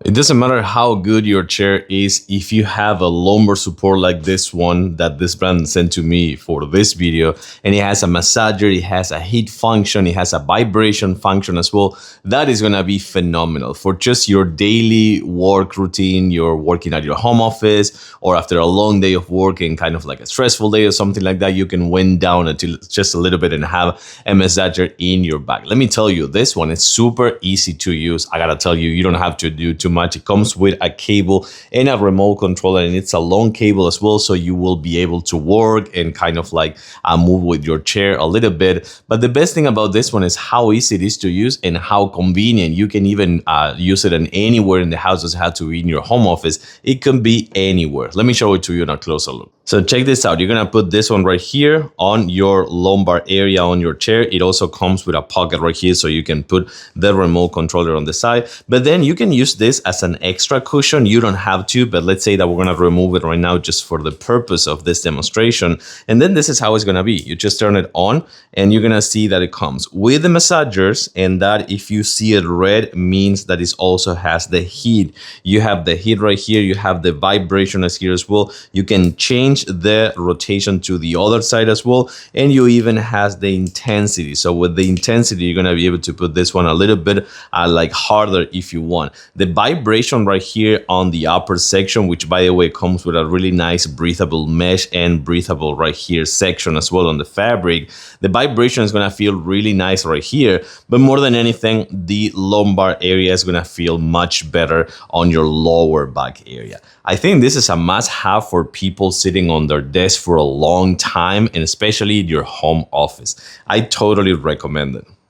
It doesn't matter how good your chair is, if you have a lumbar support like this one that this brand sent to me for this video, and it has a massager, it has a heat function, it has a vibration function as well, that is gonna be phenomenal for just your daily work routine. You're working at your home office or after a long day of work and kind of like a stressful day or something like that, you can wind down until just a little bit and have a massager in your bag. Let me tell you, this one is super easy to use. I gotta tell you, you don't have to do too much. It comes with a cable and a remote controller, and it's a long cable as well, so you will be able to work and kind of like move with your chair a little bit. But the best thing about this one is how easy it is to use and how convenient. You can even use it in anywhere in the house. Doesn't have to be in your home office. It can be anywhere. Let me show it to you in a closer look. So check this out. You're gonna put this one right here on your lumbar area on your chair. It also comes with a pocket right here, so you can put the remote controller on the side. But then you can use this as an extra cushion. You don't have to, but let's say that we're gonna remove it right now just for the purpose of this demonstration. And then this is how it's gonna be. You just turn it on and you're gonna see that it comes with the massagers, and that if you see it red means that it also has the heat. You have the heat right here. You have the vibration as here as well. You can change the rotation to the other side as well, and you even has the intensity. So with the intensity, you're gonna be able to put this one a little bit like harder if you want. The vibration right here on the upper section, which by the way comes with a really nice breathable mesh and breathable right here section as well on the fabric. The vibration is gonna feel really nice right here, but more than anything, the lumbar area is gonna feel much better on your lower back area. I think this is a must-have for people sitting on their desk for a long time, and especially your home office. I totally recommend it.